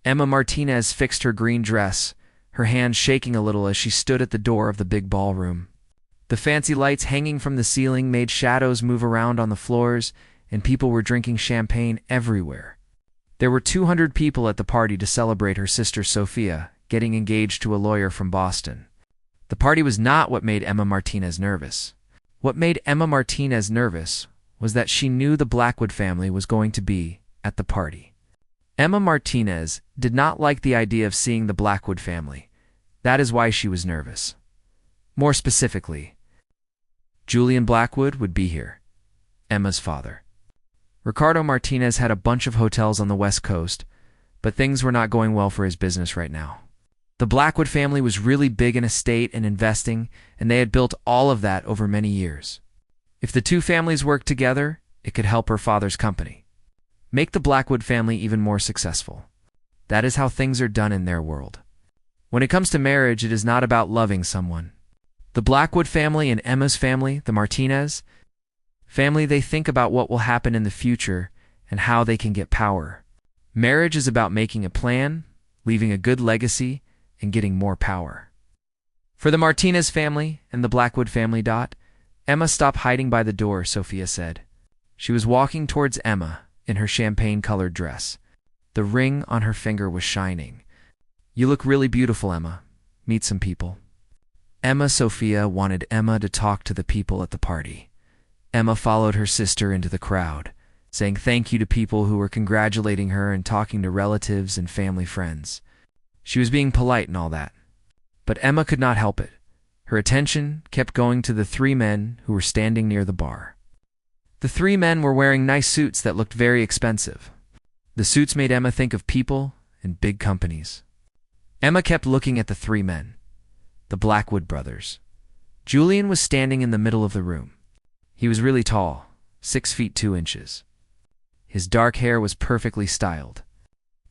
Emma Martinez fixed her green dress, her hands shaking a little as she stood at the door of the big ballroom. The fancy lights hanging from the ceiling made shadows move around on the floors, and people were drinking champagne everywhere. There were 200 people at the party to celebrate her sister Sophia getting engaged to a lawyer from Boston. The party was not what made Emma Martinez nervous. What made Emma Martinez nervous was that she knew the Blackwood family was going to be at the party. Emma Martinez did not like the idea of seeing the Blackwood family. That is why she was nervous. More specifically, Julian Blackwood would be here, Emma's father. Ricardo Martinez had a bunch of hotels on the West Coast, but things were not going well for his business right now. The Blackwood family was really big in estate and investing, and they had built all of that over many years. If the two families worked together, it could help her father's company. Make the Blackwood family even more successful. That is how things are done in their world. When it comes to marriage, it is not about loving someone. The Blackwood family and Emma's family, the Martinez family, they think about what will happen in the future and how they can get power. Marriage is about making a plan, leaving a good legacy, and getting more power. For the Martinez family and the Blackwood family, Emma stopped hiding by the door, Sophia said. She was walking towards Emma in her champagne-colored dress. The ring on her finger was shining. You look really beautiful, Emma. Meet some people. Sophia wanted Emma to talk to the people at the party. Emma followed her sister into the crowd, saying thank you to people who were congratulating her and talking to relatives and family friends. She was being polite and all that. But Emma could not help it. Her attention kept going to the three men who were standing near the bar. The three men were wearing nice suits that looked very expensive. The suits made Emma think of people and big companies. Emma kept looking at the three men, the Blackwood brothers. Julian was standing in the middle of the room. He was really tall, 6 feet 2 inches. His dark hair was perfectly styled.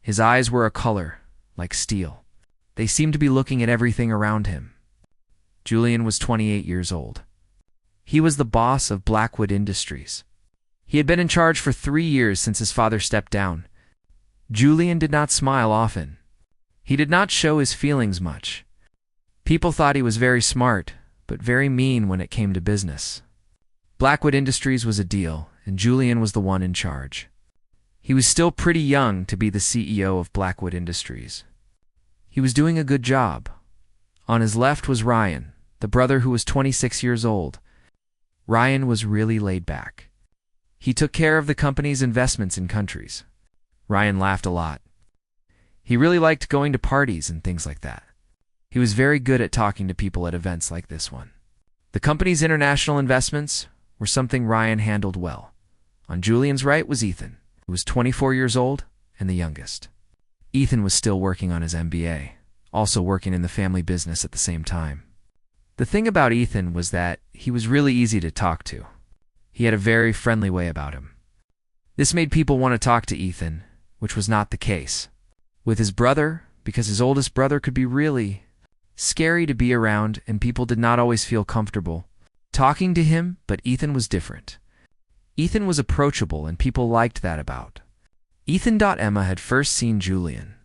His eyes were a color like steel. They seemed to be looking at everything around him. Julian was 28 years old. He was the boss of Blackwood Industries. He had been in charge for 3 years since his father stepped down. Julian did not smile often. He did not show his feelings much. People thought he was very smart, but very mean when it came to business. Blackwood Industries was a deal, and Julian was the one in charge. He was still pretty young to be the CEO of Blackwood Industries. He was doing a good job. On his left was Ryan, the brother who was 26 years old. Ryan was really laid back. He took care of the company's investments in countries. Ryan laughed a lot. He really liked going to parties and things like that. He was very good at talking to people at events like this one. The company's international investments were something Ryan handled well. On Julian's right was Ethan, who was 24 years old and the youngest. Ethan was still working on his MBA, also working in the family business at the same time. The thing about Ethan was that he was really easy to talk to. He had a very friendly way about him. This made people want to talk to Ethan, which was not the case with his brother, because his oldest brother could be really scary to be around and people did not always feel comfortable talking to him, but Ethan was different. Ethan was approachable and people liked that about Ethan. Emma had first seen Julian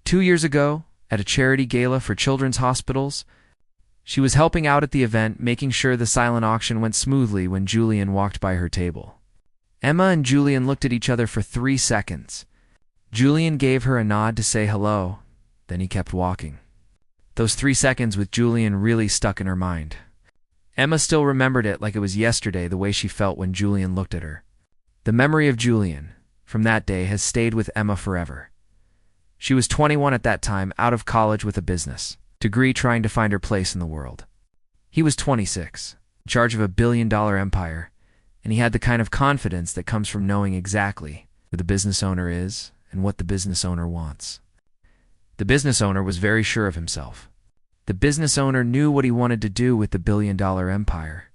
2 years ago at a charity gala for children's hospitals. She was helping out at the event, making sure the silent auction went smoothly when Julian walked by her table. Emma and Julian looked at each other for 3 seconds. Julian gave her a nod to say hello, then he kept walking. Those 3 seconds with Julian really stuck in her mind. Emma still remembered it like it was yesterday, the way she felt when Julian looked at her. The memory of Julian from that day has stayed with Emma forever. She was 21 at that time, out of college with a business degree, trying to find her place in the world. He was 26, in charge of a billion-dollar empire, and he had the kind of confidence that comes from knowing exactly who the business owner is and what the business owner wants. The business owner was very sure of himself. The business owner knew what he wanted to do with the billion-dollar empire.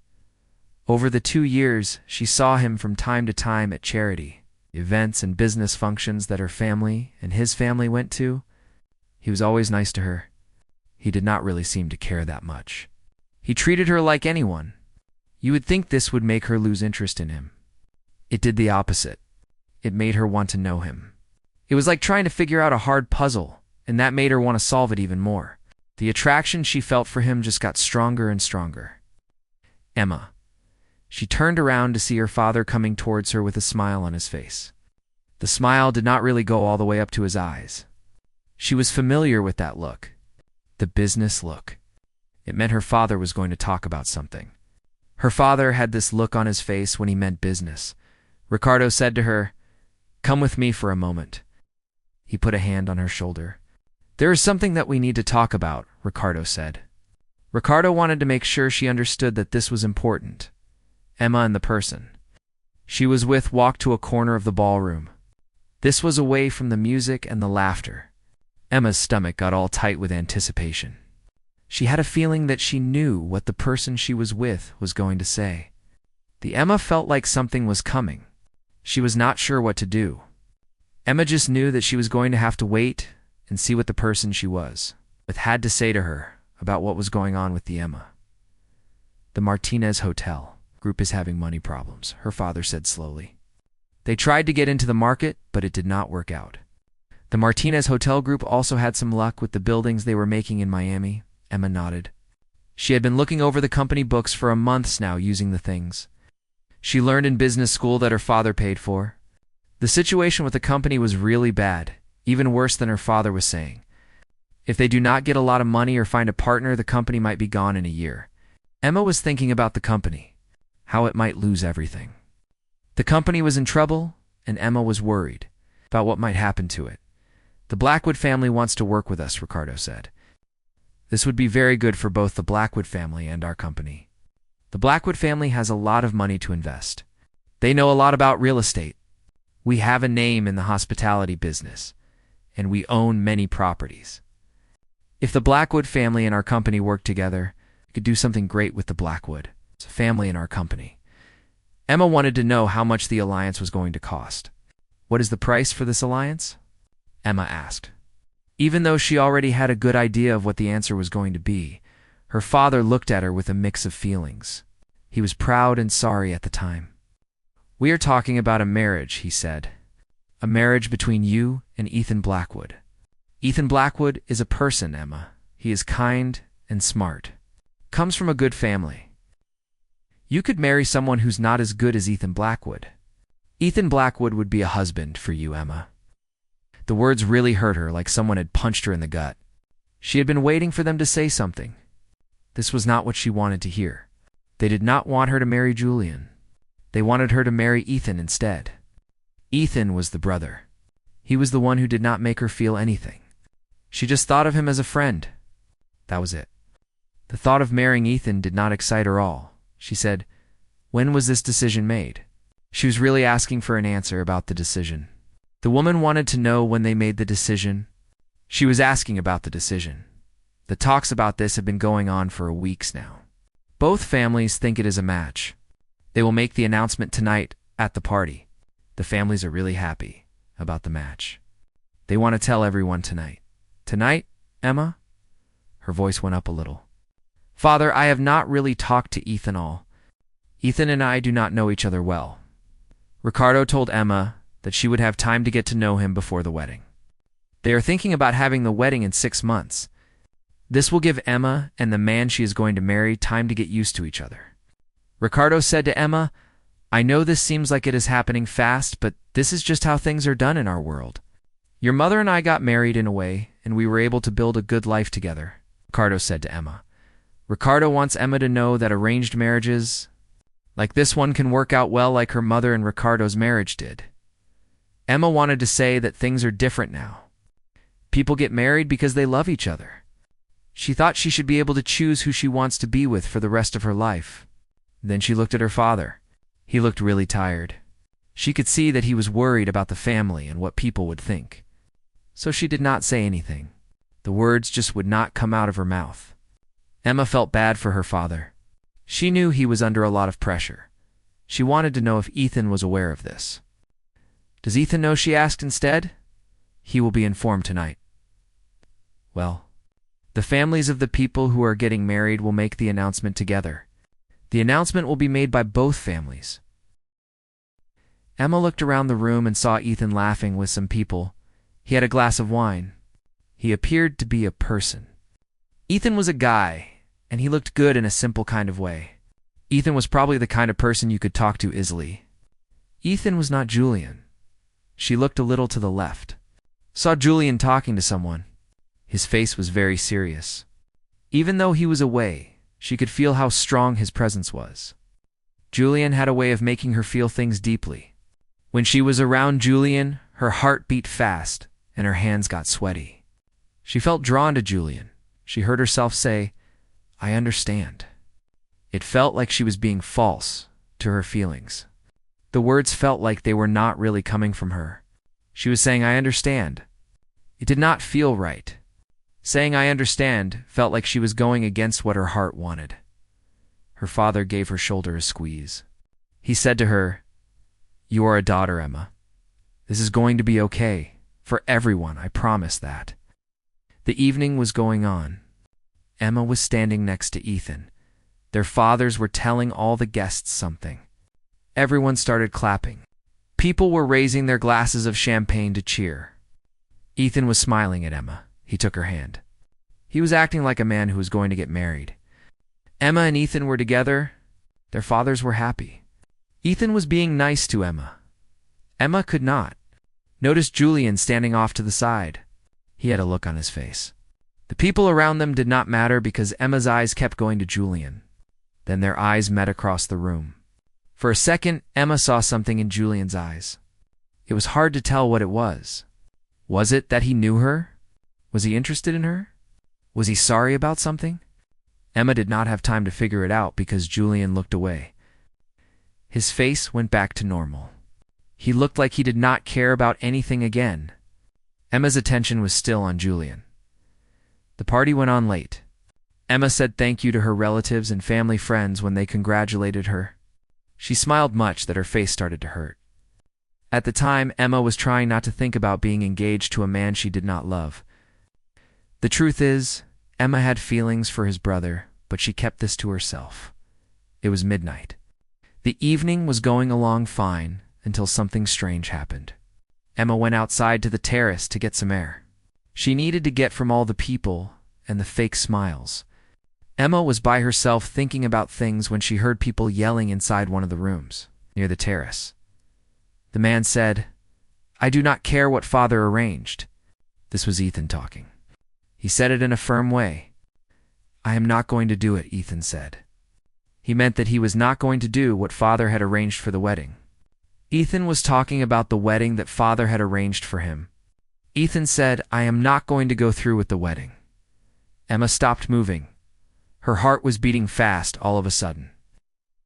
Over the 2 years, she saw him from time to time at charity events and business functions that her family and his family went to. He was always nice to her. He did not really seem to care that much. He treated her like anyone. You would think this would make her lose interest in him. It did the opposite. It made her want to know him. It was like trying to figure out a hard puzzle, and that made her want to solve it even more. The attraction she felt for him just got stronger and stronger. Emma. She turned around to see her father coming towards her with a smile on his face. The smile did not really go all the way up to his eyes. She was familiar with that look. The business look. It meant her father was going to talk about something. Her father had this look on his face when he meant business. Ricardo said to her, "Come with me for a moment." He put a hand on her shoulder. "There is something that we need to talk about," Ricardo said. Ricardo wanted to make sure she understood that this was important. Emma and the person she was with walked to a corner of the ballroom. This was away from the music and the laughter. Emma's stomach got all tight with anticipation. She had a feeling that she knew what the person she was with was going to say. The Emma felt like something was coming. She was not sure what to do. Emma just knew that she was going to have to wait and see what the person she was with had to say to her about what was going on with the Emma. "The Martinez Hotel group is having money problems," her father said slowly. "They tried to get into the market, but it did not work out. The Martinez Hotel group also had some luck with the buildings they were making in Miami." Emma nodded. She had been looking over the company books for a month now using the things she learned in business school that her father paid for. The situation with the company was really bad, even worse than her father was saying. If they do not get a lot of money or find a partner, the company might be gone in a year. Emma was thinking about the company, how it might lose everything. The company was in trouble, and Emma was worried about what might happen to it. "The Blackwood family wants to work with us," Ricardo said. "This would be very good for both the Blackwood family and our company. The Blackwood family has a lot of money to invest. They know a lot about real estate. We have a name in the hospitality business, and we own many properties. If the Blackwood family and our company work together, we could do something great with the Blackwood. It's a family in our company." Emma wanted to know how much the alliance was going to cost. "What is the price for this alliance?" Emma asked. Even though she already had a good idea of what the answer was going to be, her father looked at her with a mix of feelings. He was proud and sorry at the time. "We are talking about a marriage," he said. "A marriage between you and Ethan Blackwood. Ethan Blackwood is a person, Emma. He is kind and smart. Comes from a good family. You could marry someone who's not as good as Ethan Blackwood. Ethan Blackwood would be a husband for you, Emma." The words really hurt her, like someone had punched her in the gut. She had been waiting for them to say something. This was not what she wanted to hear. They did not want her to marry Julian. They wanted her to marry Ethan instead. Ethan was the brother. He was the one who did not make her feel anything. She just thought of him as a friend. That was it. The thought of marrying Ethan did not excite her all. She said, "When was this decision made?" She was really asking for an answer about the decision. The woman wanted to know when they made the decision. She was asking about the decision. The talks about this have been going on for weeks now. Both families think it is a match. They will make the announcement tonight at the party. The families are really happy about the match. They want to tell everyone tonight. "Tonight, Emma?" Her voice went up a little. "Father, I have not really talked to Ethan all. Ethan and I do not know each other well." Ricardo told Emma that she would have time to get to know him before the wedding. They are thinking about having the wedding in 6 months. This will give Emma and the man she is going to marry time to get used to each other. Ricardo said to Emma, "I know this seems like it is happening fast, but this is just how things are done in our world. Your mother and I got married in a way, and we were able to build a good life together," Ricardo said to Emma. Ricardo wants Emma to know that arranged marriages like this one can work out well, like her mother and Ricardo's marriage did. Emma wanted to say that things are different now. People get married because they love each other. She thought she should be able to choose who she wants to be with for the rest of her life. Then she looked at her father. He looked really tired. She could see that he was worried about the family and what people would think. So she did not say anything. The words just would not come out of her mouth. Emma felt bad for her father. She knew he was under a lot of pressure. She wanted to know if Ethan was aware of this. "Does Ethan know?" she asked instead. "He will be informed tonight." "Well, the families of the people who are getting married will make the announcement together. The announcement will be made by both families." Emma looked around the room and saw Ethan laughing with some people. He had a glass of wine. He appeared to be a person. Ethan was a guy, and he looked good in a simple kind of way. Ethan was probably the kind of person you could talk to easily. Ethan was not Julian. She looked a little to the left. Saw Julian talking to someone. His face was very serious. Even though he was away, she could feel how strong his presence was. Julian had a way of making her feel things deeply. When she was around Julian, her heart beat fast and her hands got sweaty. She felt drawn to Julian. She heard herself say, "I understand." It felt like she was being false to her feelings. The words felt like they were not really coming from her. She was saying, "I understand." It did not feel right. Saying "I understand" felt like she was going against what her heart wanted. Her father gave her shoulder a squeeze. He said to her, "You are a daughter, Emma. This is going to be okay. For everyone, I promise that." The evening was going on. Emma was standing next to Ethan. Their fathers were telling all the guests something. Everyone started clapping. People were raising their glasses of champagne to cheer. Ethan was smiling at Emma. He took her hand. He was acting like a man who was going to get married. Emma and Ethan were together. Their fathers were happy. Ethan was being nice to Emma. Emma could not. Noticed Julian standing off to the side. He had a look on his face. The people around them did not matter because Emma's eyes kept going to Julian. Then their eyes met across the room. For a second, Emma saw something in Julian's eyes. It was hard to tell what it was. Was it that he knew her? Was he interested in her? Was he sorry about something? Emma did not have time to figure it out because Julian looked away. His face went back to normal. He looked like he did not care about anything again. Emma's attention was still on Julian. The party went on late. Emma said thank you to her relatives and family friends when they congratulated her. She smiled much that her face started to hurt. At the time, Emma was trying not to think about being engaged to a man she did not love. The truth is, Emma had feelings for his brother, but she kept this to herself. It was midnight. The evening was going along fine until something strange happened. Emma went outside to the terrace to get some air. She needed to get from all the people and the fake smiles. Emma was by herself thinking about things when she heard people yelling inside one of the rooms, near the terrace. The man said, "I do not care what father arranged." This was Ethan talking. He said it in a firm way. "I am not going to do it," Ethan said. He meant that he was not going to do what father had arranged for the wedding. Ethan was talking about the wedding that father had arranged for him. Ethan said, "I am not going to go through with the wedding." Emma stopped moving. Her heart was beating fast all of a sudden.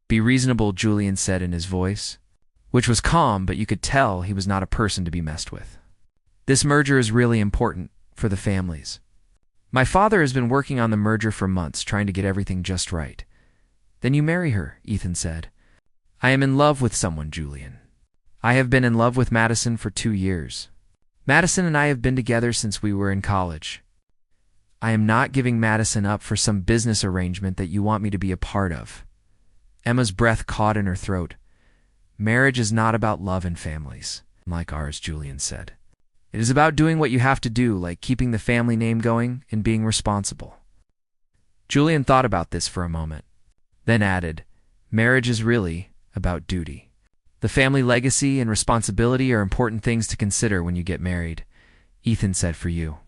"Be reasonable," Julian said in his voice, which was calm, but you could tell he was not a person to be messed with. "This merger is really important for the families. My father has been working on the merger for months, trying to get everything just right." "Then you marry her," Ethan said. "I am in love with someone, Julian. I have been in love with Madison for 2 years. Madison and I have been together since we were in college. I am not giving Madison up for some business arrangement that you want me to be a part of." Emma's breath caught in her throat. "Marriage is not about love and families, like ours," Julian said. "It is about doing what you have to do, like keeping the family name going and being responsible." Julian thought about this for a moment, then added, "Marriage is really about duty. The family legacy and responsibility are important things to consider when you get married." Ethan said, "For you."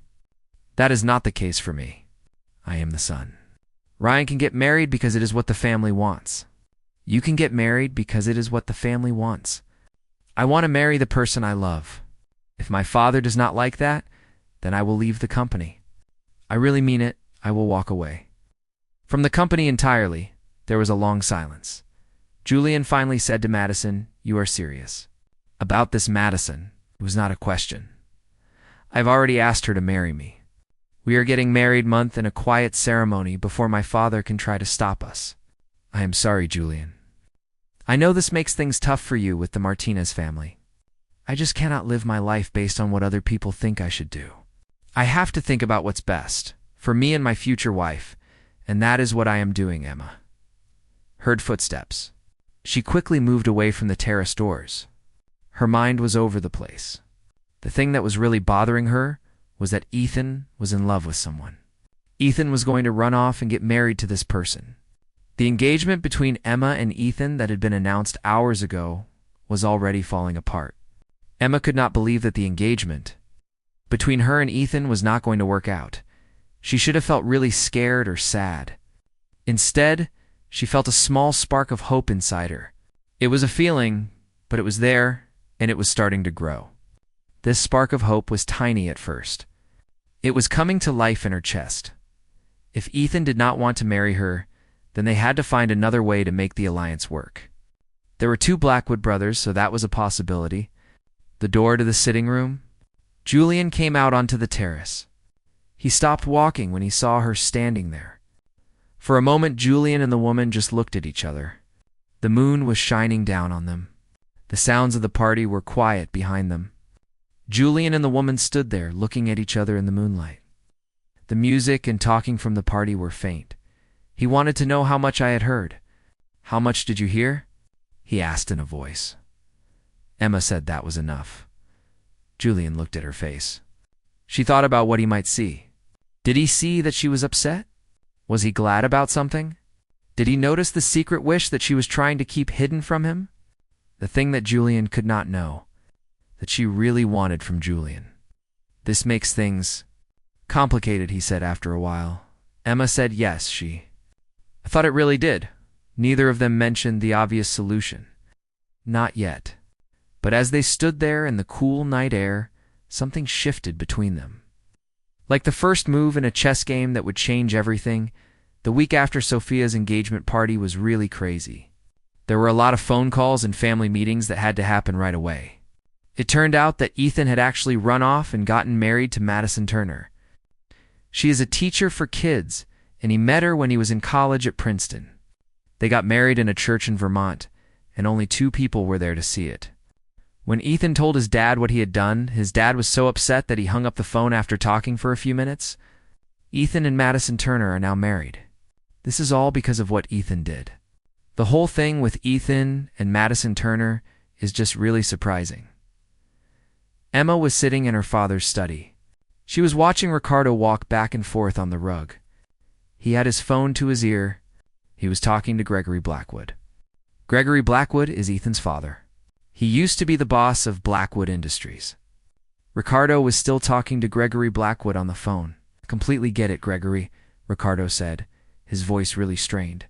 "That is not the case for me. I am the son. Ryan can get married because it is what the family wants. You can get married because it is what the family wants. I want to marry the person I love. If my father does not like that, then I will leave the company. I really mean it. I will walk away." From the company entirely, there was a long silence. Julian finally said to Madison, "You are serious." "About this Madison, it was not a question. I've already asked her to marry me. We are getting married month in a quiet ceremony before my father can try to stop us." "I am sorry, Julian. I know this makes things tough for you with the Martinez family. I just cannot live my life based on what other people think I should do. I have to think about what's best for me and my future wife, and that is what I am doing." Emma heard footsteps. She quickly moved away from the terrace doors. Her mind was over the place. The thing that was really bothering her was that Ethan was in love with someone. Ethan was going to run off and get married to this person. The engagement between Emma and Ethan that had been announced hours ago was already falling apart. Emma could not believe that the engagement between her and Ethan was not going to work out. She should have felt really scared or sad. Instead, she felt a small spark of hope inside her. It was a feeling, but it was there, and it was starting to grow. This spark of hope was tiny at first. It was coming to life in her chest. If Ethan did not want to marry her, then they had to find another way to make the alliance work. There were two Blackwood brothers, so that was a possibility. The door to the sitting room. Julian came out onto the terrace. He stopped walking when he saw her standing there. For a moment, Julian and the woman just looked at each other. The moon was shining down on them. The sounds of the party were quiet behind them. Julian and the woman stood there, looking at each other in the moonlight. The music and talking from the party were faint. He wanted to know how much I had heard. "How much did you hear?" he asked in a voice. Emma said that was enough. Julian looked at her face. She thought about what he might see. Did he see that she was upset? Was he glad about something? Did he notice the secret wish that she was trying to keep hidden from him? The thing that Julian could not know, that she really wanted from Julian. "This makes things complicated," he said after a while. Emma said yes, I thought it really did. Neither of them mentioned the obvious solution. Not yet. But as they stood there in the cool night air, something shifted between them. Like the first move in a chess game that would change everything, the week after Sophia's engagement party was really crazy. There were a lot of phone calls and family meetings that had to happen right away. It turned out that Ethan had actually run off and gotten married to Madison Turner. She is a teacher for kids, and he met her when he was in college at Princeton. They got married in a church in Vermont, and only 2 people were there to see it. When Ethan told his dad what he had done, his dad was so upset that he hung up the phone after talking for a few minutes. Ethan and Madison Turner are now married. This is all because of what Ethan did. The whole thing with Ethan and Madison Turner is just really surprising. Emma was sitting in her father's study. She was watching Ricardo walk back and forth on the rug. He had his phone to his ear. He was talking to Gregory Blackwood. Gregory Blackwood is Ethan's father. He used to be the boss of Blackwood Industries. Ricardo was still talking to Gregory Blackwood on the phone. "Completely get it, Gregory," Ricardo said, his voice really strained.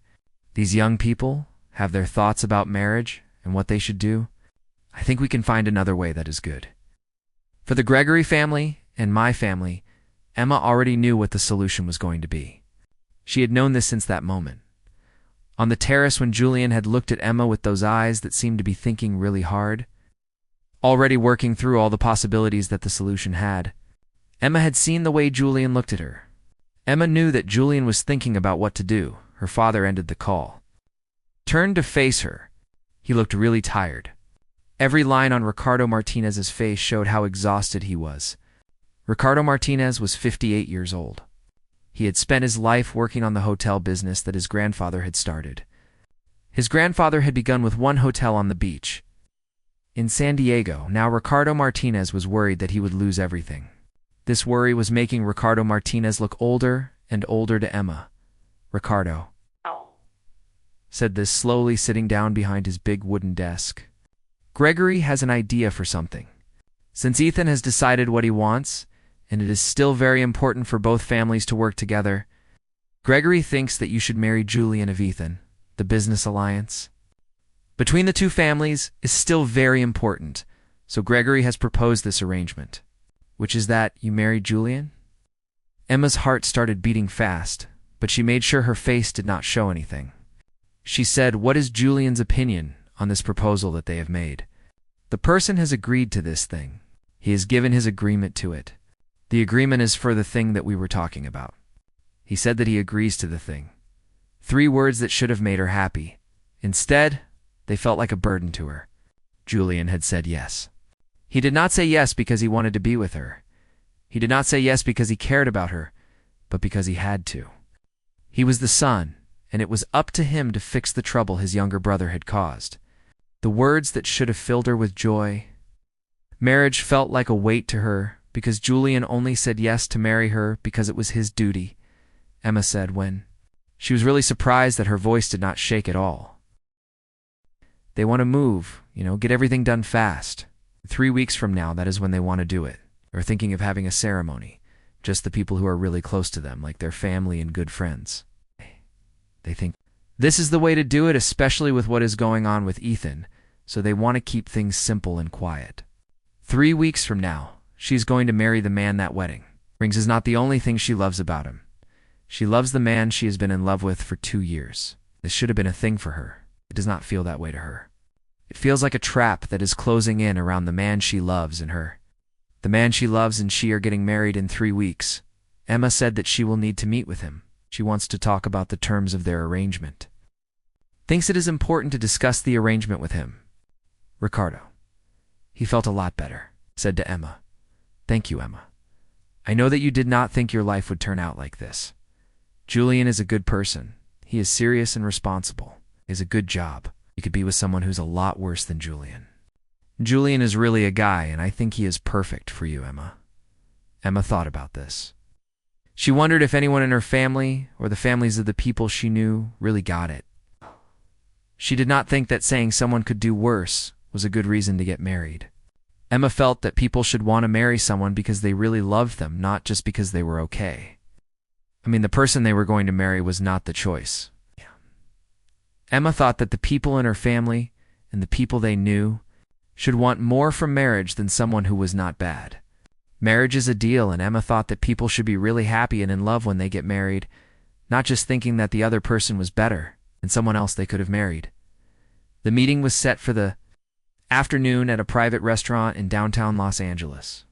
"These young people have their thoughts about marriage and what they should do. I think we can find another way that is good." For the Gregory family and my family, Emma already knew what the solution was going to be. She had known this since that moment. On the terrace when Julian had looked at Emma with those eyes that seemed to be thinking really hard, already working through all the possibilities that the solution had, Emma had seen the way Julian looked at her. Emma knew that Julian was thinking about what to do. Her father ended the call. Turned to face her. He looked really tired. Every line on Ricardo Martinez's face showed how exhausted he was. Ricardo Martinez was 58 years old. He had spent his life working on the hotel business that his grandfather had started. His grandfather had begun with one hotel on the beach in San Diego. Now Ricardo Martinez was worried that he would lose everything. This worry was making Ricardo Martinez look older and older to Emma. "Ricardo," said this slowly, sitting down behind his big wooden desk. "Gregory has an idea for something. Since Ethan has decided what he wants, and it is still very important for both families to work together, Gregory thinks that you should marry Julian of Ethan. The business alliance between the two families is still very important, so Gregory has proposed this arrangement, which is that you marry Julian." Emma's heart started beating fast, but she made sure her face did not show anything. She said, "What is Julian's opinion on this proposal that they have made?" "The person has agreed to this thing. He has given his agreement to it. The agreement is for the thing that we were talking about. He said that he agrees to the thing." 3 words that should have made her happy. Instead, they felt like a burden to her. Julian had said yes. He did not say yes because he wanted to be with her. He did not say yes because he cared about her, but because he had to. He was the son, and it was up to him to fix the trouble his younger brother had caused. The words that should have filled her with joy Marriage felt like a weight to her because Julian only said yes to marry her because it was his duty, Emma said when she was really surprised that her voice did not shake at all. They want to move, get everything done fast. 3 weeks from now, that is when they want to do it. They're thinking of having a ceremony. Just the people who are really close to them, like their family and good friends. They think this is the way to do it, especially with what is going on with Ethan, so they want to keep things simple and quiet. 3 weeks from now, she's going to marry the man that wedding. Rings is not the only thing she loves about him. She loves the man she has been in love with for 2 years. This should have been a thing for her. It does not feel that way to her. It feels like a trap that is closing in around the man she loves and her. The man she loves and she are getting married in 3 weeks. Emma said that she will need to meet with him. She wants to talk about the terms of their arrangement. Thinks it is important to discuss the arrangement with him. Ricardo. He felt a lot better, said to Emma. Thank you, Emma. I know that you did not think your life would turn out like this. Julian is a good person. He is serious and responsible. He has a good job. You could be with someone who's a lot worse than Julian. Julian is really a guy, and I think he is perfect for you, Emma. Emma thought about this. She wondered if anyone in her family, or the families of the people she knew, really got it. She did not think that saying someone could do worse was a good reason to get married. Emma felt that people should want to marry someone because they really loved them, not just because they were okay. The person they were going to marry was not the choice. Emma thought that the people in her family and the people they knew should want more from marriage than someone who was not bad. Marriage is a deal, and Emma thought that people should be really happy and in love when they get married, not just thinking that the other person was better than someone else they could have married. The meeting was set for the afternoon at a private restaurant in downtown Los Angeles.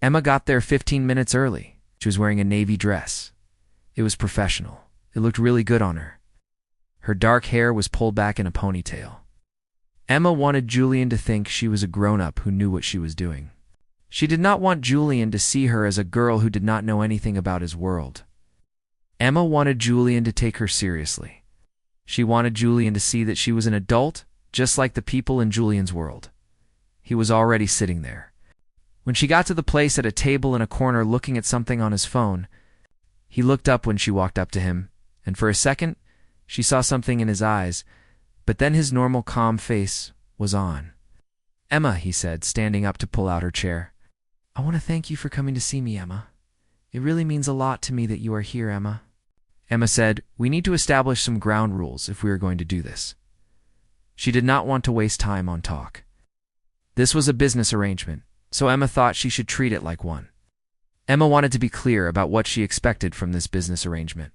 Emma got there 15 minutes early. She was wearing a navy dress. It was professional. It looked really good on her. Her dark hair was pulled back in a ponytail. Emma wanted Julian to think she was a grown-up who knew what she was doing. She did not want Julian to see her as a girl who did not know anything about his world. Emma wanted Julian to take her seriously. She wanted Julian to see that she was an adult, just like the people in Julian's world. He was already sitting there. When she got to the place at a table in a corner looking at something on his phone, he looked up when she walked up to him, and for a second, she saw something in his eyes, but then his normal calm face was on. Emma, he said, standing up to pull out her chair. I want to thank you for coming to see me, Emma. It really means a lot to me that you are here, Emma. Emma said, we need to establish some ground rules if we are going to do this. She did not want to waste time on talk. This was a business arrangement, so Emma thought she should treat it like one. Emma wanted to be clear about what she expected from this business arrangement.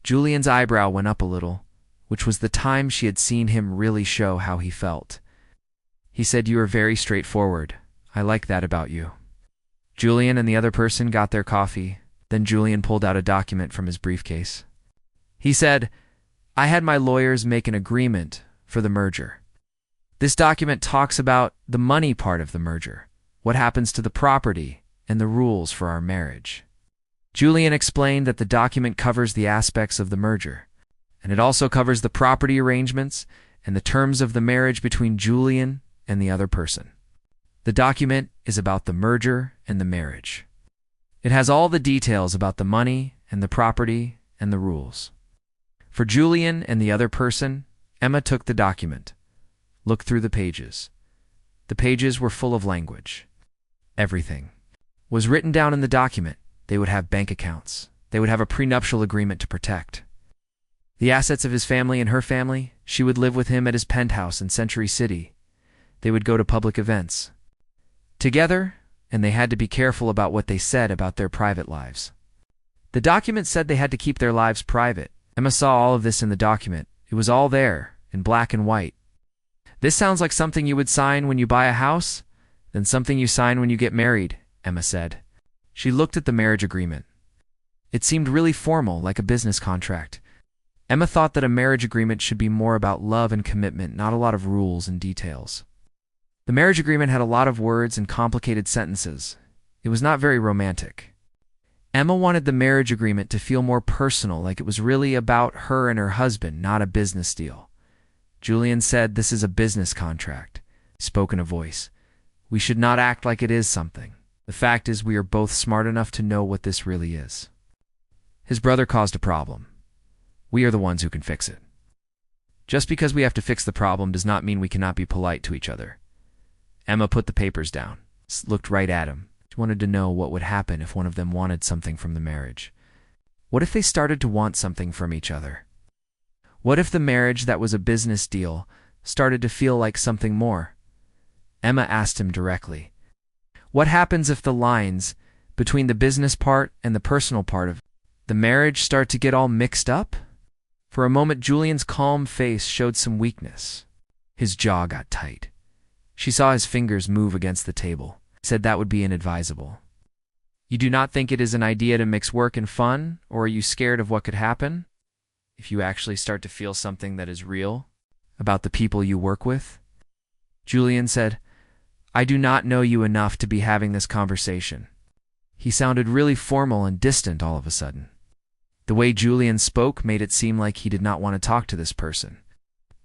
Julian's eyebrow went up a little, which was the time she had seen him really show how he felt. He said, you are very straightforward. I like that about you. Julian and the other person got their coffee. Then Julian pulled out a document from his briefcase. He said, I had my lawyers make an agreement for the merger. This document talks about the money part of the merger, what happens to the property, and the rules for our marriage. Julian explained that the document covers the aspects of the merger, and it also covers the property arrangements and the terms of the marriage between Julian and the other person. The document is about the merger and the marriage. It has all the details about the money and the property and the rules. For Julian and the other person, Emma took the document, looked through the pages. The pages were full of language. Everything was written down in the document. They would have bank accounts. They would have a prenuptial agreement to protect. The assets of his family and her family, she would live with him at his penthouse in Century City. They would go to public events together, and they had to be careful about what they said about their private lives. The document said they had to keep their lives private. Emma saw all of this in the document. It was all there, in black and white. This sounds like something you would sign when you buy a house, then something you sign when you get married, Emma said. She looked at the marriage agreement. It seemed really formal, like a business contract. Emma thought that a marriage agreement should be more about love and commitment, not a lot of rules and details. The marriage agreement had a lot of words and complicated sentences. It was not very romantic. Emma wanted the marriage agreement to feel more personal, like it was really about her and her husband, not a business deal. Julian said, this is a business contract. He spoke in a voice. We should not act like it is something. The fact is we are both smart enough to know what this really is. His brother caused a problem. We are the ones who can fix it. Just because we have to fix the problem does not mean we cannot be polite to each other. Emma put the papers down, looked right at him. She wanted to know what would happen if one of them wanted something from the marriage. What if they started to want something from each other? What if the marriage that was a business deal started to feel like something more? Emma asked him directly. What happens if the lines between the business part and the personal part of the marriage start to get all mixed up? For a moment, Julian's calm face showed some weakness. His jaw got tight. She saw his fingers move against the table. He said that would be inadvisable. You do not think it is an idea to mix work and fun, or are you scared of what could happen if you actually start to feel something that is real about the people you work with? Julian said, I do not know you enough to be having this conversation. He sounded really formal and distant all of a sudden. The way Julian spoke made it seem like he did not want to talk to this person.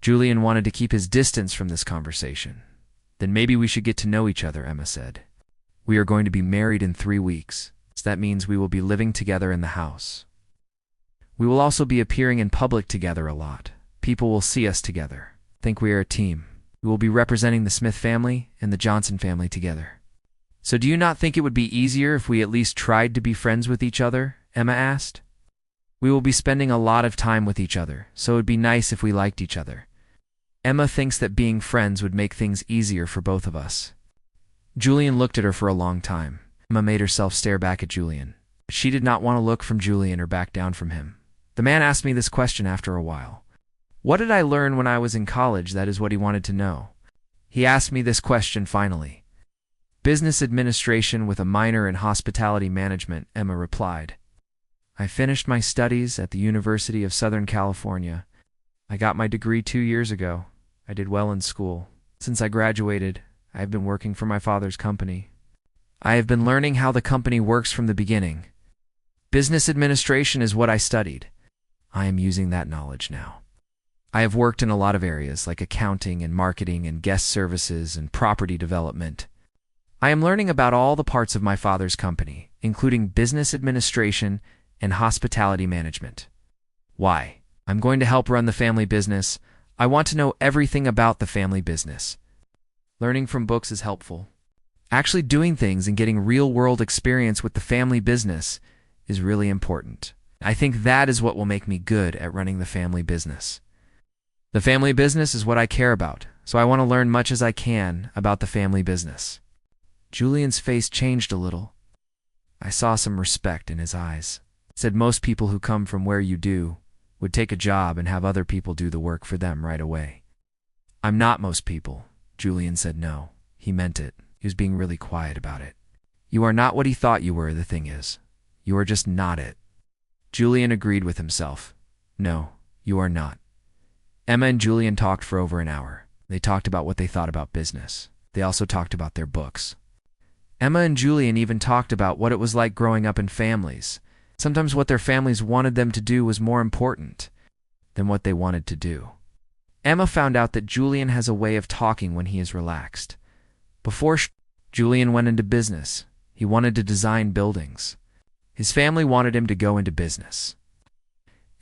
Julian wanted to keep his distance from this conversation. Then maybe we should get to know each other, Emma said. We are going to be married in 3 weeks, so that means we will be living together in the house. We will also be appearing in public together a lot. People will see us together, think we are a team. We will be representing the Smith family and the Johnson family together. So do you not think it would be easier if we at least tried to be friends with each other? Emma asked. We will be spending a lot of time with each other, so it would be nice if we liked each other. Emma thinks that being friends would make things easier for both of us. Julian looked at her for a long time. Emma made herself stare back at Julian. She did not want to look from Julian or back down from him. The man asked me this question after a while. What did I learn when I was in college? That is what he wanted to know. He asked me this question finally. Business administration with a minor in hospitality management, Emma replied. I finished my studies at the University of Southern California. I got my degree 2 years ago. I did well in school. Since I graduated, I have been working for my father's company. I have been learning how the company works from the beginning. Business administration is what I studied. I am using that knowledge now. I have worked in a lot of areas like accounting and marketing and guest services and property development. I am learning about all the parts of my father's company, including business administration and hospitality management. Why? I'm going to help run the family business. I want to know everything about the family business. Learning from books is helpful. Actually doing things and getting real-world experience with the family business is really important. I think that is what will make me good at running the family business. The family business is what I care about, so I want to learn much as I can about the family business. Julian's face changed a little. I saw some respect in his eyes. Said most people who come from where you do would take a job and have other people do the work for them right away. I'm not most people. Julian said no. He meant it. He was being really quiet about it. You are not what he thought you were, the thing is. You are just not it. Julian agreed with himself. No, you are not. Emma and Julian talked for over an hour. They talked about what they thought about business. They also talked about their books. Emma and Julian even talked about what it was like growing up in families. Sometimes what their families wanted them to do was more important than what they wanted to do. Emma found out that Julian has a way of talking when he is relaxed. Before Julian went into business, he wanted to design buildings. His family wanted him to go into business.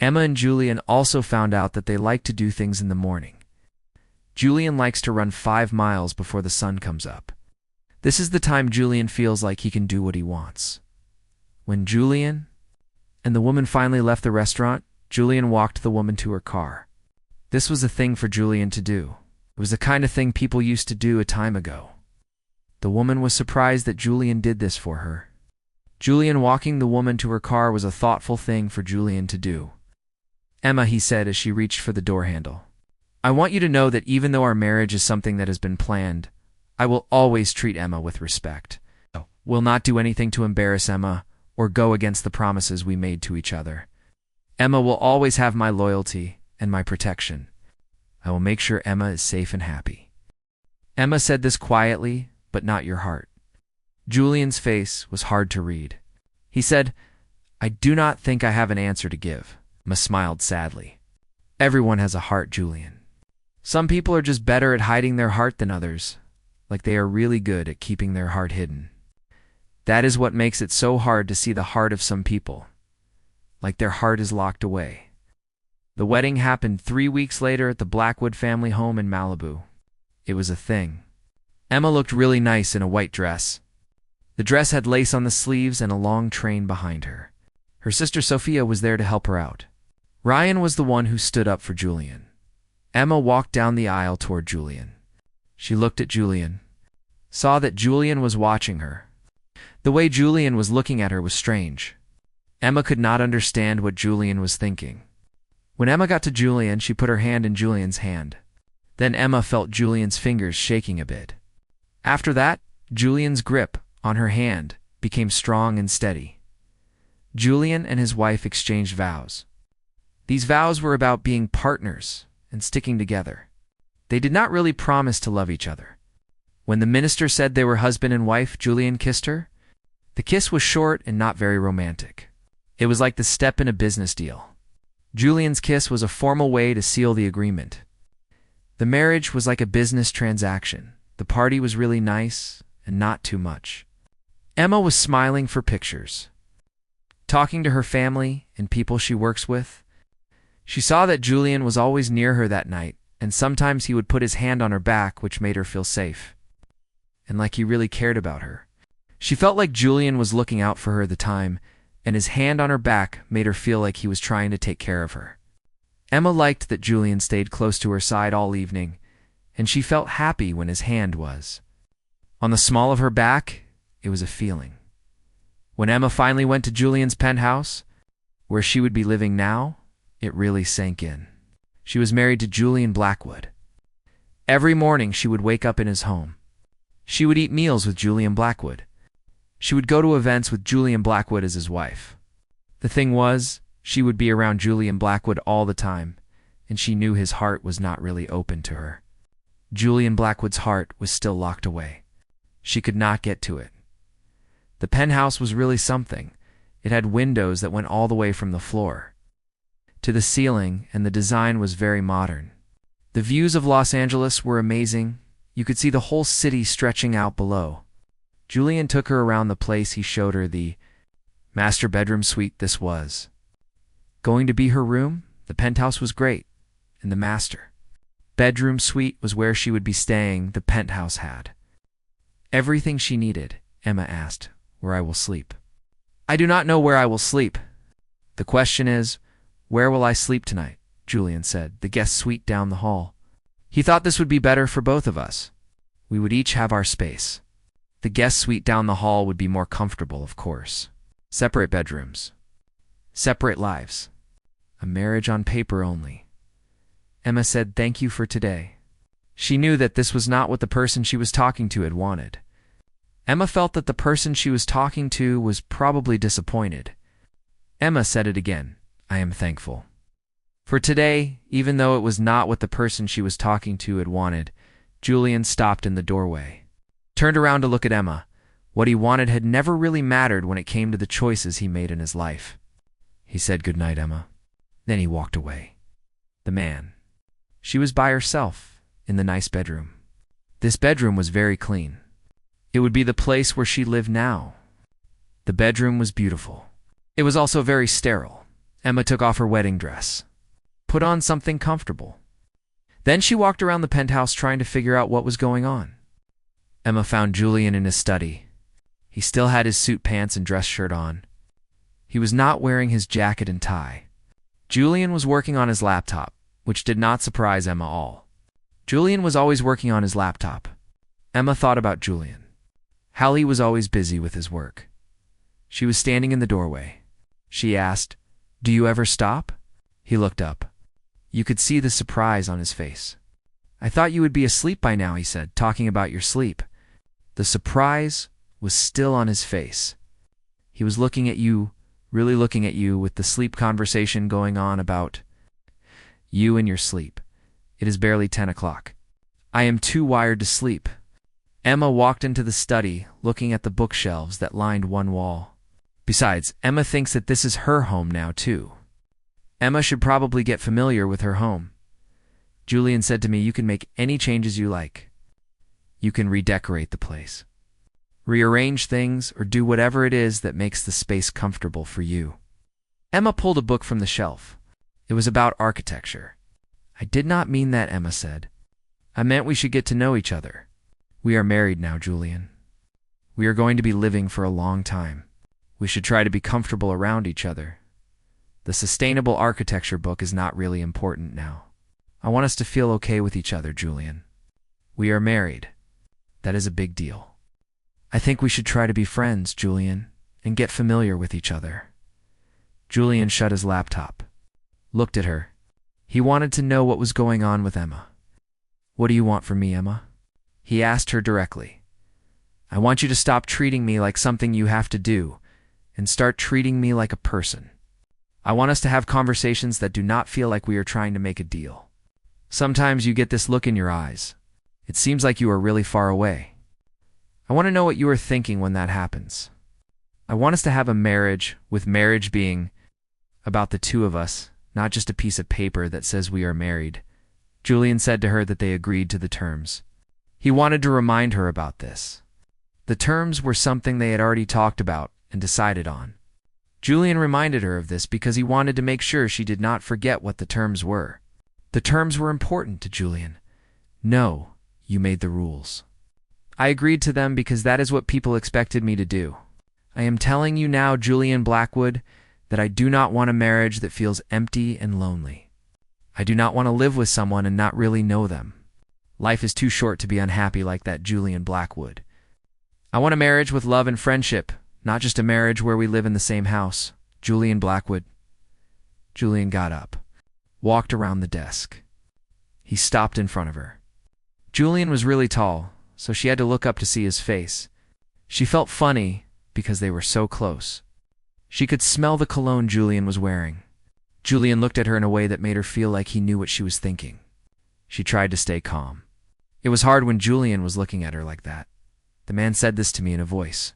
Emma and Julian also found out that they like to do things in the morning. Julian likes to run 5 miles before the sun comes up. This is the time Julian feels like he can do what he wants. When Julian and the woman finally left the restaurant, Julian walked the woman to her car. This was a thing for Julian to do. It was the kind of thing people used to do a time ago. The woman was surprised that Julian did this for her. Julian walking the woman to her car was a thoughtful thing for Julian to do. Emma, he said as she reached for the door handle. I want you to know that even though our marriage is something that has been planned, I will always treat Emma with respect. I will not do anything to embarrass Emma or go against the promises we made to each other. Emma will always have my loyalty and my protection. I will make sure Emma is safe and happy. Emma said this quietly, but not your heart. Julian's face was hard to read. He said, I do not think I have an answer to give. Emma smiled sadly. Everyone has a heart, Julian. Some people are just better at hiding their heart than others. like they are really good at keeping their heart hidden. That is what makes it so hard to see the heart of some people, like their heart is locked away. The wedding happened 3 weeks later at the Blackwood family home in Malibu. It was a thing. Emma looked really nice in a white dress. The dress had lace on the sleeves and a long train behind her. Her sister Sophia was there to help her out. Ryan was the one who stood up for Julian. Emma walked down the aisle toward Julian. She looked at Julian, saw that Julian was watching her. The way Julian was looking at her was strange. Emma could not understand what Julian was thinking. When Emma got to Julian, she put her hand in Julian's hand. Then Emma felt Julian's fingers shaking a bit. After that, Julian's grip on her hand became strong and steady. Julian and his wife exchanged vows. These vows were about being partners and sticking together. They did not really promise to love each other. When the minister said they were husband and wife, Julian kissed her. The kiss was short and not very romantic. It was like the step in a business deal. Julian's kiss was a formal way to seal the agreement. The marriage was like a business transaction. The party was really nice and not too much. Emma was smiling for pictures, talking to her family and people she works with. She saw that Julian was always near her that night, and sometimes he would put his hand on her back, which made her feel safe, and like he really cared about her. She felt like Julian was looking out for her at the time, and his hand on her back made her feel like he was trying to take care of her. Emma liked that Julian stayed close to her side all evening, and she felt happy when his hand was on the small of her back. It was a feeling. When Emma finally went to Julian's penthouse, where she would be living now, it really sank in. She was married to Julian Blackwood. Every morning she would wake up in his home. She would eat meals with Julian Blackwood. She would go to events with Julian Blackwood as his wife. The thing was, she would be around Julian Blackwood all the time, and she knew his heart was not really open to her. Julian Blackwood's heart was still locked away. She could not get to it. The penthouse was really something. It had windows that went all the way from the floor to the ceiling, and the design was very modern. The views of Los Angeles were amazing. You could see the whole city stretching out below. Julian took her around the place. He showed her the master bedroom suite this was going to be her room. The penthouse was great, and the master bedroom suite was where she would be staying. The penthouse had everything she needed. Emma asked, "Where I will sleep?" "I do not know where I will sleep. The question is, where will I sleep tonight?" Julian said. "The guest suite down the hall." He thought this would be better for both of us. We would each have our space. The guest suite down the hall would be more comfortable, of course. Separate bedrooms. Separate lives. A marriage on paper only. Emma said thank you for today. She knew that this was not what the person she was talking to had wanted. Emma felt that the person she was talking to was probably disappointed. Emma said it again. "I am thankful for today," even though it was not what the person she was talking to had wanted. Julian stopped in the doorway, turned around to look at Emma. What he wanted had never really mattered when it came to the choices he made in his life. He said, "Good night, Emma." Then he walked away. The man. She was by herself in the nice bedroom. This bedroom was very clean. It would be the place where she lived now. The bedroom was beautiful. It was also very sterile. Emma took off her wedding dress, put on something comfortable. Then she walked around the penthouse trying to figure out what was going on. Emma found Julian in his study. He still had his suit pants and dress shirt on. He was not wearing his jacket and tie. Julian was working on his laptop, which did not surprise Emma at all. Julian was always working on his laptop. Emma thought about Julian. How he was always busy with his work. She was standing in the doorway. She asked, "Do you ever stop?" He looked up. You could see the surprise on his face. "I thought you would be asleep by now," he said, talking about your sleep. The surprise was still on his face. He was looking at you, really looking at you, with the sleep conversation going on about you and your sleep. It is barely 10 o'clock. "I am too wired to sleep." Emma walked into the study, looking at the bookshelves that lined one wall. Besides, Emma thinks that this is her home now, too. Emma should probably get familiar with her home. Julian said to me, "You can make any changes you like. You can redecorate the place, rearrange things, or do whatever it is that makes the space comfortable for you. Emma pulled a book from the shelf. It was about architecture. I did not mean that, Emma said. I meant we should get to know each other. We are married now, Julian. We are going to be living for a long time. We should try to be comfortable around each other. The sustainable architecture book is not really important now. I want us to feel okay with each other, Julian. We are married. That is a big deal. I think we should try to be friends, Julian, and get familiar with each other. Julian shut his laptop, looked at her. He wanted to know what was going on with Emma. What do you want from me, Emma? He asked her directly. I want you to stop treating me like something you have to do and start treating me like a person. I want us to have conversations that do not feel like we are trying to make a deal. Sometimes you get this look in your eyes. It seems like you are really far away. I want to know what you are thinking when that happens. I want us to have a marriage, with marriage being about the two of us, not just a piece of paper that says we are married. Julian said to her that they agreed to the terms. He wanted to remind her about this. The terms were something they had already talked about and decided on. Julian reminded her of this because he wanted to make sure she did not forget what the terms were. The terms were important to Julian. No, you made the rules. I agreed to them because that is what people expected me to do. I am telling you now, Julian Blackwood, that I do not want a marriage that feels empty and lonely. I do not want to live with someone and not really know them. Life is too short to be unhappy like that, Julian Blackwood. I want a marriage with love and friendship, not just a marriage where we live in the same house. Julian Blackwood. Julian got up, walked around the desk. He stopped in front of her. Julian was really tall, so she had to look up to see his face. She felt funny because they were so close. She could smell the cologne Julian was wearing. Julian looked at her in a way that made her feel like he knew what she was thinking. She tried to stay calm. It was hard when Julian was looking at her like that. The man said this to me in a voice.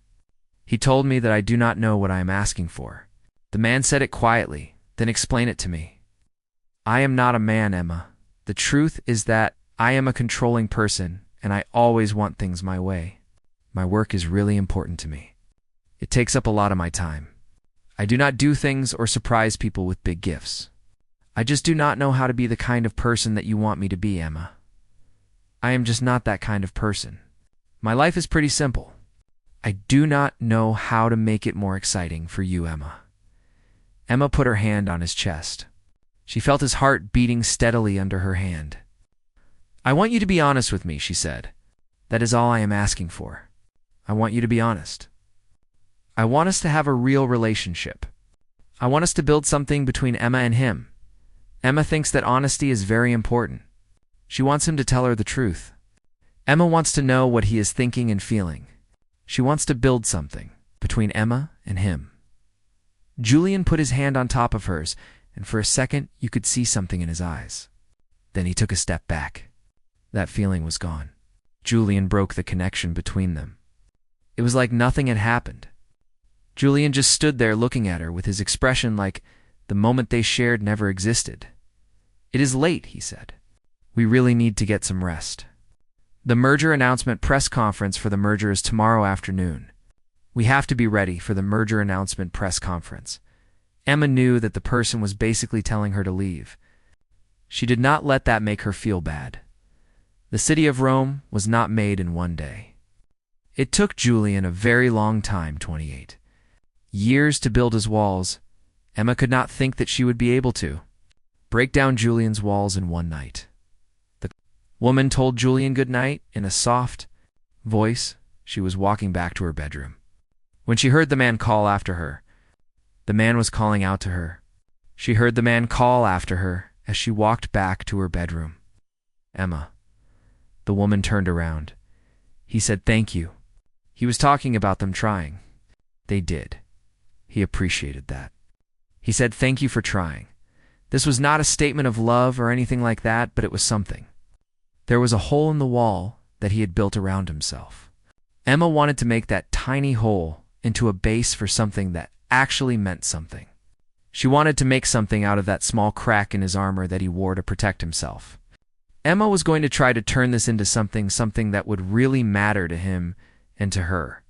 He told me that I do not know what I am asking for. The man said it quietly, then explained it to me. I am not a man, Emma. The truth is that I am a controlling person, and I always want things my way. My work is really important to me. It takes up a lot of my time. I do not do things or surprise people with big gifts. I just do not know how to be the kind of person that you want me to be, Emma. I am just not that kind of person. My life is pretty simple. I do not know how to make it more exciting for you, Emma. Emma put her hand on his chest. She felt his heart beating steadily under her hand. I want you to be honest with me, she said. That is all I am asking for. I want you to be honest. I want us to have a real relationship. I want us to build something between Emma and him. Emma thinks that honesty is very important. She wants him to tell her the truth. Emma wants to know what he is thinking and feeling. She wants to build something between Emma and him. Julian put his hand on top of hers, and for a second you could see something in his eyes. Then he took a step back. That feeling was gone. Julian broke the connection between them. It was like nothing had happened. Julian just stood there looking at her with his expression like the moment they shared never existed. It is late, he said. We really need to get some rest. The merger announcement press conference for the merger is tomorrow afternoon. We have to be ready for the merger announcement press conference. Emma knew that the person was basically telling her to leave. She did not let that make her feel bad. The city of Rome was not made in one day. It took Julian a very long time, 28 years, to build his walls. Emma could not think that she would be able to break down Julian's walls in one night. The woman told Julian good night in a soft voice. She was walking back to her bedroom when she heard the man call after her. The man was calling out to her. She heard the man call after her as she walked back to her bedroom. Emma. The woman turned around. He said thank you. He was talking about them trying. They did. He appreciated that. He said thank you for trying. This was not a statement of love or anything like that, but it was something. There was a hole in the wall that he had built around himself. Emma wanted to make that tiny hole into a base for something that actually meant something. She wanted to make something out of that small crack in his armor that he wore to protect himself. Emma was going to try to turn this into something that would really matter to him and to her.